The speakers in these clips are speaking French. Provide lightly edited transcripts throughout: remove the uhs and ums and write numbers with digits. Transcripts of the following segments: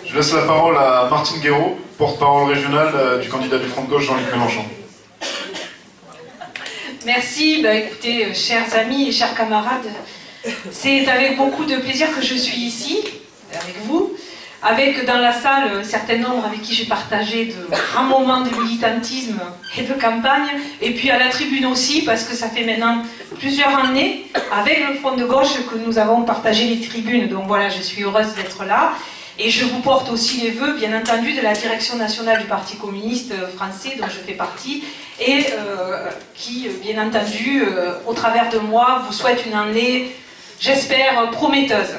Je laisse la parole à Martine Guéraud, porte-parole régionale du candidat du Front de Gauche Jean-Luc Mélenchon. Merci, écoutez, chers amis et chers camarades, c'est avec beaucoup de plaisir que je suis ici, avec vous, avec dans la salle un certain nombre avec qui j'ai partagé de grands moments de militantisme et de campagne, et puis à la tribune aussi, parce que ça fait maintenant plusieurs années, avec le Front de Gauche, que nous avons partagé les tribunes. Donc voilà, je suis heureuse d'être là. Et je vous porte aussi les vœux, bien entendu, de la direction nationale du Parti communiste français, dont je fais partie, et qui, bien entendu, au travers de moi, vous souhaite une année, j'espère, prometteuse.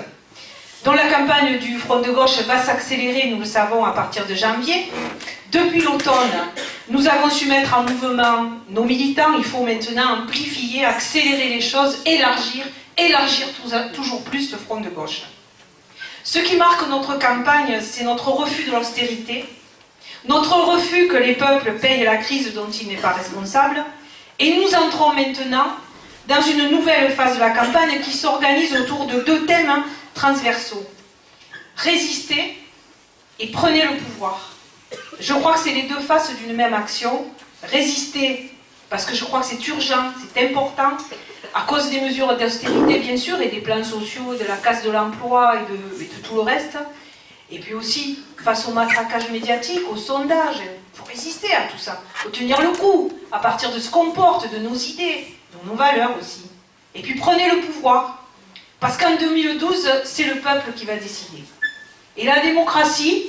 Dont la campagne du Front de Gauche va s'accélérer, nous le savons, à partir de janvier. Depuis l'automne, nous avons su mettre en mouvement nos militants. Il faut maintenant amplifier, accélérer les choses, élargir toujours plus ce Front de Gauche. Ce qui marque notre campagne, c'est notre refus de l'austérité, notre refus que les peuples payent la crise dont ils n'est pas responsable, et nous entrons maintenant dans une nouvelle phase de la campagne qui s'organise autour de deux thèmes transversaux. Résistez et prenez le pouvoir. Je crois que c'est les deux faces d'une même action. Résister, parce que je crois que c'est urgent, c'est important, à cause des mesures d'austérité, bien sûr, et des plans sociaux, de la casse de l'emploi et de tout le reste. Et puis aussi, face au matraquage médiatique, aux sondages, il faut résister à tout ça. Il faut tenir le coup, à partir de ce qu'on porte, de nos idées, de nos valeurs aussi. Et puis prenez le pouvoir. Parce qu'en 2012, c'est le peuple qui va décider. Et la démocratie,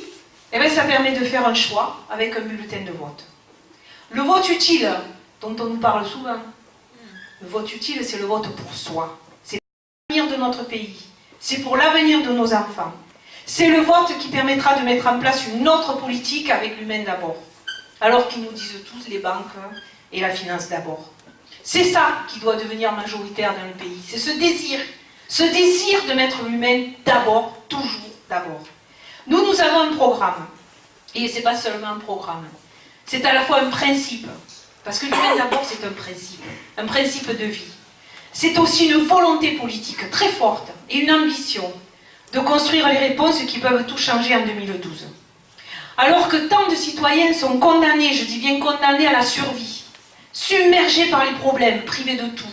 eh bien, ça permet de faire un choix avec un bulletin de vote. Le vote utile, dont on nous parle souvent, le vote utile, c'est le vote pour soi. C'est pour l'avenir de notre pays. C'est pour l'avenir de nos enfants. C'est le vote qui permettra de mettre en place une autre politique avec l'humain d'abord. Alors qu'ils nous disent tous les banques et la finance d'abord. C'est ça qui doit devenir majoritaire dans le pays. C'est ce désir de mettre l'humain d'abord, toujours d'abord. Nous avons un programme. Et ce n'est pas seulement un programme. C'est à la fois un principe. Parce que l'humain d'abord, c'est un principe de vie. C'est aussi une volonté politique très forte et une ambition de construire les réponses qui peuvent tout changer en 2012. Alors que tant de citoyens sont condamnés, je dis bien condamnés à la survie, submergés par les problèmes, privés de tout.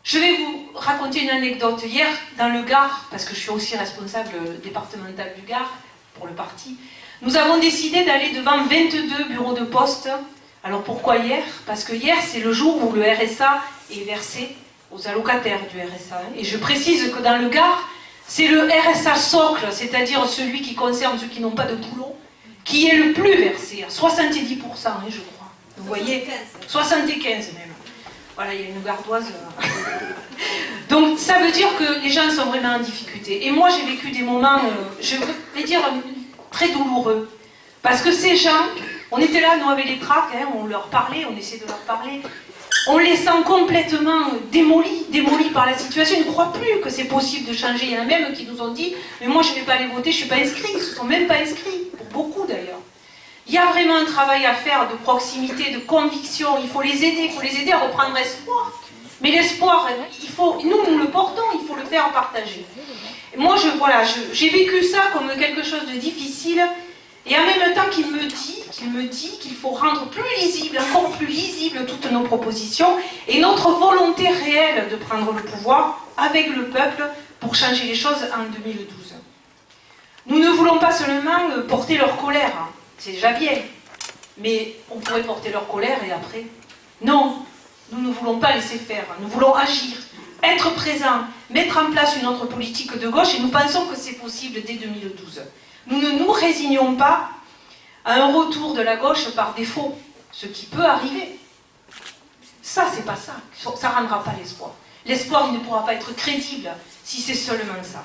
Je vais vous raconter une anecdote. Hier, dans le Gard, parce que je suis aussi responsable départemental du Gard, pour le parti, nous avons décidé d'aller devant 22 bureaux de poste. Alors pourquoi hier? Parce que hier, c'est le jour où le RSA est versé aux allocataires du RSA. Et je précise que dans le Gard, c'est le RSA socle, c'est-à-dire celui qui concerne ceux qui n'ont pas de boulot, qui est le plus versé, à 70%, je crois. Vous voyez, 75 même. Voilà, il y a une gardoise. Donc ça veut dire que les gens sont vraiment en difficulté. Et moi, j'ai vécu des moments, je vais dire, très douloureux. Parce que ces gens, on était là, nous, avec les tracts, on leur parlait, on essayait de leur parler. On les sent complètement démolis par la situation. Ils ne croient plus que c'est possible de changer. Il y en a même qui nous ont dit « Mais moi, je ne vais pas aller voter, je ne suis pas inscrit. » Ils ne se sont même pas inscrits, pour beaucoup d'ailleurs. Il y a vraiment un travail à faire de proximité, de conviction. Il faut les aider à reprendre espoir. Mais l'espoir, nous le portons, il faut le faire partager. Et moi, j'ai vécu ça comme quelque chose de difficile. Et en même temps qu'il me dit qu'il faut rendre plus lisible, encore plus lisible toutes nos propositions et notre volonté réelle de prendre le pouvoir avec le peuple pour changer les choses en 2012. Nous ne voulons pas seulement porter leur colère, c'est déjà bien, mais on pourrait porter leur colère et après. Non, nous ne voulons pas laisser faire, nous voulons agir, être présents, mettre en place une autre politique de gauche et nous pensons que c'est possible dès 2012. Nous ne nous résignons pas à un retour de la gauche par défaut, ce qui peut arriver. Ça, c'est pas ça. Ça ne rendra pas l'espoir. L'espoir, il ne pourra pas être crédible si c'est seulement ça.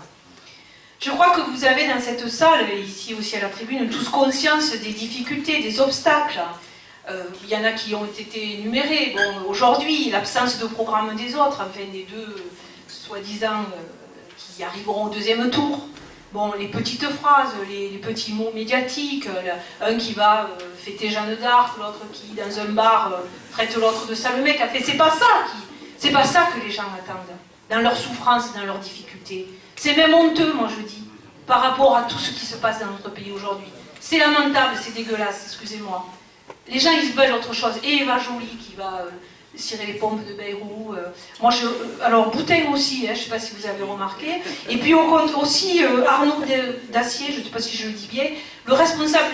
Je crois que vous avez dans cette salle, et ici aussi à la tribune, tous conscience des difficultés, des obstacles. Il y en a qui ont été énumérés. Bon, aujourd'hui, l'absence de programme des autres, enfin des deux soi-disant qui arriveront au deuxième tour. Bon, les petites phrases, les petits mots médiatiques, un qui va fêter Jeanne d'Arc, l'autre qui, dans un bar, traite l'autre de sale mec. Enfin, c'est pas ça que les gens attendent, dans leur souffrance, dans leurs difficultés. C'est même honteux, moi je dis, par rapport à tout ce qui se passe dans notre pays aujourd'hui. C'est lamentable, c'est dégueulasse, excusez-moi. Les gens, ils veulent autre chose. Et Eva Joly qui va cirer les pompes de Bayrou. Alors, Boutin aussi, je ne sais pas si vous avez remarqué. Et puis, on compte aussi Arnaud Dacier, je ne sais pas si je le dis bien, le responsable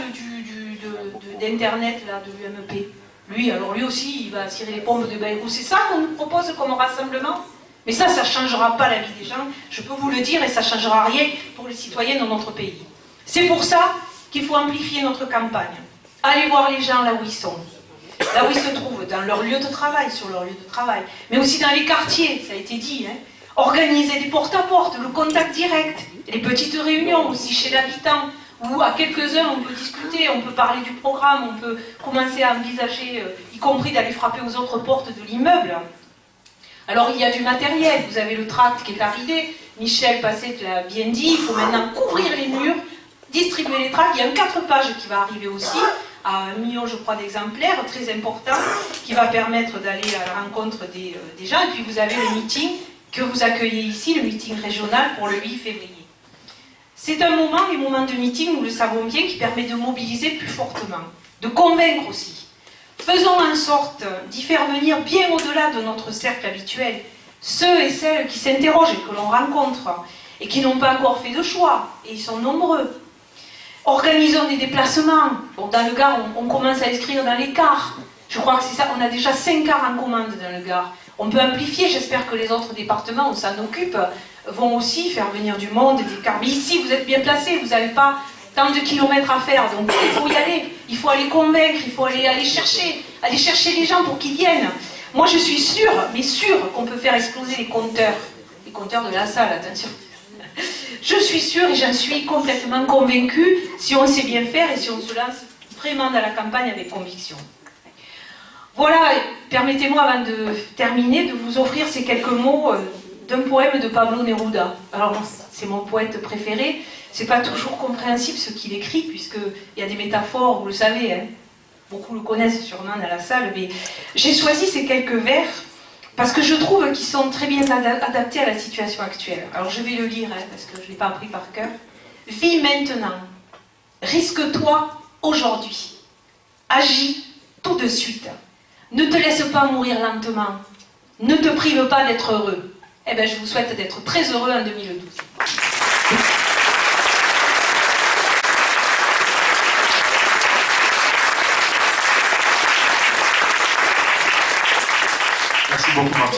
d'Internet de l'UMP. Lui aussi, il va cirer les pompes de Bayrou. C'est ça qu'on nous propose comme rassemblement? Mais ça ne changera pas la vie des gens, je peux vous le dire, et ça ne changera rien pour les citoyens dans notre pays. C'est pour ça qu'il faut amplifier notre campagne. Allez voir les gens là où ils sont, là où ils se trouvent, dans leur lieu de travail, sur leur lieu de travail, mais aussi dans les quartiers, ça a été dit. Organiser des porte-à-porte, le contact direct, les petites réunions aussi chez l'habitant, où à quelques heures on peut discuter, on peut parler du programme, on peut commencer à envisager, y compris d'aller frapper aux autres portes de l'immeuble. Alors il y a du matériel, vous avez le tract qui est arrivé, Michel Passet l'a bien dit, il faut maintenant couvrir les murs, distribuer les tracts, il y a un 4 pages qui va arriver aussi, à 1 million je crois d'exemplaires, très important, qui va permettre d'aller à la rencontre des gens, et puis vous avez le meeting que vous accueillez ici, le meeting régional pour le 8 février. C'est un moment, les moments de meeting, nous le savons bien, qui permet de mobiliser plus fortement, de convaincre aussi. Faisons en sorte d'y faire venir bien au-delà de notre cercle habituel ceux et celles qui s'interrogent et que l'on rencontre et qui n'ont pas encore fait de choix, et ils sont nombreux. Organisons des déplacements. Bon, dans le Gard, on commence à inscrire dans les cars. Je crois que c'est ça, on a déjà 5 cars en commande dans le Gard. On peut amplifier, j'espère que les autres départements où ça s'en occupe vont aussi faire venir du monde, des cars. Mais ici, vous êtes bien placés, vous n'avez pas tant de kilomètres à faire, donc il faut y aller, il faut aller convaincre, il faut aller chercher les gens pour qu'ils viennent. Moi je suis sûre, mais sûre qu'on peut faire exploser les compteurs de la salle, attention. Je suis sûre et j'en suis complètement convaincue si on sait bien faire et si on se lance vraiment dans la campagne avec conviction. Voilà, permettez-moi avant de terminer de vous offrir ces quelques mots d'un poème de Pablo Neruda. Alors c'est mon poète préféré. C'est pas toujours compréhensible ce qu'il écrit, puisqu'il y a des métaphores, vous le savez, beaucoup le connaissent sûrement dans la salle, mais j'ai choisi ces quelques vers parce que je trouve qu'ils sont très bien adaptés à la situation actuelle. Alors je vais le lire, parce que je ne l'ai pas appris par cœur. Vis maintenant, risque-toi aujourd'hui, agis tout de suite, ne te laisse pas mourir lentement, ne te prive pas d'être heureux. Eh bien, je vous souhaite d'être très heureux en 2012. Merci beaucoup, Martine.